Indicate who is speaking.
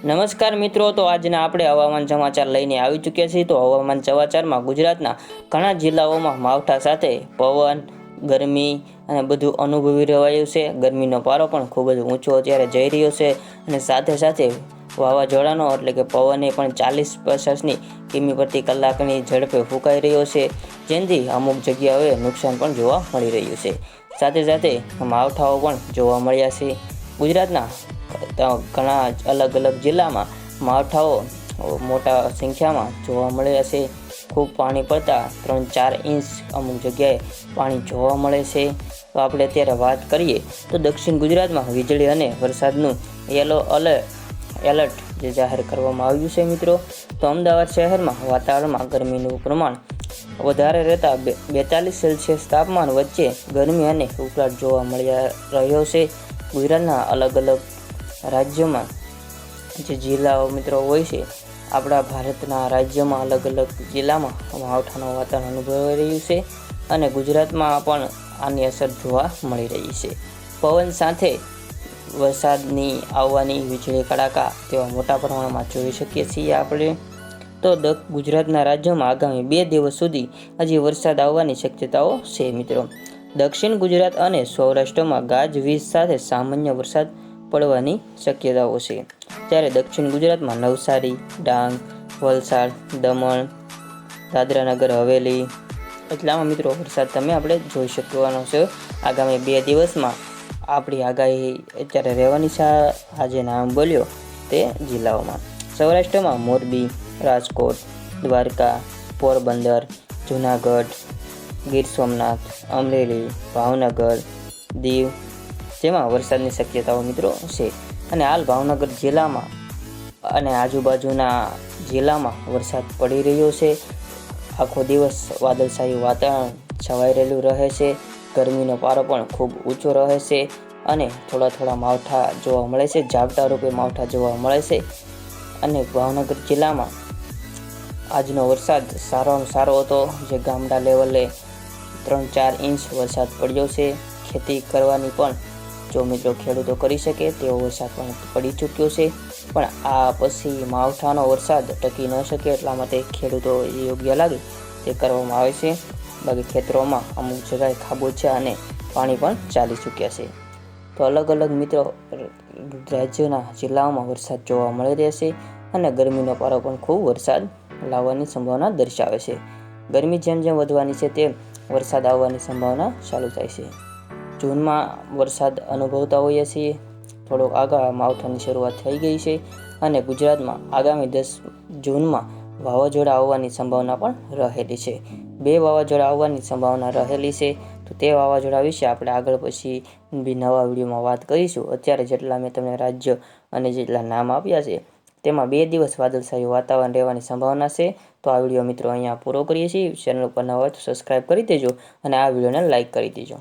Speaker 1: નમસ્કાર મિત્રો, તો આજના આપણે હવામાન સમાચાર લઈને આવી ચૂક્યા છીએ। તો હવામાન સમાચારમાં ગુજરાતના ઘણા જિલ્લાઓમાં માવઠા સાથે પવન, ગરમી અને બધું અનુભવી રહ્યું છે। ગરમીનો પારો પણ ખૂબ જ ઊંચો અત્યારે જઈ રહ્યો છે અને સાથે સાથે વાવાઝોડાનો એટલે કે પવને પણ 40-50ની કિમી પ્રતિ કલાકની ઝડપે ફૂંકાઈ રહ્યો છે, જેનાથી અમુક જગ્યાઓએ નુકસાન પણ જોવા મળી રહ્યું છે। સાથે સાથે માવઠાઓ પણ જોવા મળ્યા છે। ગુજરાતના ઘણા અલગ અલગ જિલ્લામાં માવઠાઓ મોટા સંખ્યામાં જોવા મળ્યા છે। ખૂબ પાણી પડતા 3-4 ઇંચ અમુક જગ્યાએ પાણી જોવા મળે છે। તો આપણે અત્યારે વાત કરીએ તો દક્ષિણ ગુજરાતમાં વીજળી અને વરસાદનું યલો એલર્ટ જે જાહેર કરવામાં આવ્યું છે મિત્રો। તો અમદાવાદ શહેરમાં વાતાવરણમાં ગરમીનું પ્રમાણ વધારે રહેતા 42 સેલ્સિયસ તાપમાન વચ્ચે ગરમી અને ઉકળાટ જોવા મળી રહ્યો છે। ગુજરાતના અલગ અલગ રાજ્યોમાં જે જિલ્લાઓ મિત્રો હોય છે, આપણા ભારતના રાજ્યમાં અલગ અલગ જિલ્લામાં માવઠાનું વાતાવરણ અનુભવાઈ રહ્યું છે અને ગુજરાતમાં પણ આની અસર જોવા મળી રહી છે। પવન સાથે વરસાદની આવવાની વીજળી કડાકા તેવા મોટા પ્રમાણમાં જોઈ શકીએ છીએ આપણે। તો ગુજરાતના રાજ્યોમાં આગામી 2 દિવસ સુધી હજી વરસાદ આવવાની શક્યતાઓ છે મિત્રો। દક્ષિણ ગુજરાત અને સૌરાષ્ટ્રમાં ગાજવીજ સાથે સામાન્ય વરસાદ પડવાની શક્યતાઓ છે, જ્યારે દક્ષિણ ગુજરાતમાં નવસારી, ડાંગ, વલસાડ, દમણ, દાદરાનગર હવેલી એટલામાં મિત્રો વરસાદ તમે આપણે જોઈ શકવાનો છે આગામી 2 દિવસમાં। આપણી આગાહી અત્યારે રહેવાની છે આજે નામ બોલ્યો તે જિલ્લાઓમાં। સૌરાષ્ટ્રમાં મોરબી, રાજકોટ, દ્વારકા, પોરબંદર, જૂનાગઢ, ગીર સોમનાથ, અમરેલી, ભાવનગર, દીવ જેમાં વરસાદની શક્યતાઓ મિત્રો છે અને હાલ ભાવનગર જિલ્લામાં અને આજુબાજુના જિલ્લામાં વરસાદ પડી રહ્યો છે। આખો દિવસ વાદળછાયું વાતાવરણ છવાઈ રહેલું રહે છે। ગરમીનો પારો પણ ખૂબ ઊંચો રહે છે અને થોડા માવઠા જોવા મળે છે, ઝાપટા રૂપે માવઠા જોવા મળે છે અને ભાવનગર જિલ્લામાં આજનો વરસાદ સારામાં સારો હતો, જે ગામડા લેવલે 3-4 ઇંચ વરસાદ પડ્યો છે। ખેતી કરવાની પણ જો મિત્રો ખેડૂતો કરી શકે તેવો વરસાદ પણ પડી ચૂક્યો છે, પણ આ પછી માવઠાનો વરસાદ ટકી ન શકે એટલા માટે ખેડૂતો યોગ્ય લાગે તે કરવામાં આવે છે। બાકી ખેતરોમાં અમુક જગ્યાએ ખાબોચિયા અને પાણી પણ ચાલી ચૂક્યા છે। તો અલગ અલગ મિત્રો રાજ્યોના જિલ્લાઓમાં વરસાદ જોવા મળી રહેશે અને ગરમીનો પારો પણ ખૂબ વરસાદ લાવવાની સંભાવના દર્શાવે છે। ગરમી જેમ જેમ વધવાની છે તેમ વરસાદ આવવાની સંભાવના ચાલુ થાય છે। જૂનમાં વરસાદ અનુભવતા હોઈએ છીએ, થોડોક આગળ માવઠાની શરૂઆત થઈ ગઈ છે અને ગુજરાતમાં આગામી 10 જૂનમાં વાવાઝોડા આવવાની સંભાવના પણ રહેલી છે। 2 વાવાઝોડા આવવાની સંભાવના રહેલી છે, તો તે વાવાઝોડા વિશે આપણે આગળ પછી નવા વિડીયોમાં વાત કરીશું। અત્યારે જેટલા મેં તમને રાજ્ય અને જેટલા નામ આપ્યા છે તેમાં 2 દિવસ વાદળછાયું વાતાવરણ રહેવાની સંભાવના છે। તો આ વિડીયો મિત્રો અહીંયા પૂરો કરીએ છીએ। ચેનલ પર નવા હોય તો સબસ્ક્રાઈબ કરી દેજો અને આ વિડીયોને લાઇક કરી દેજો।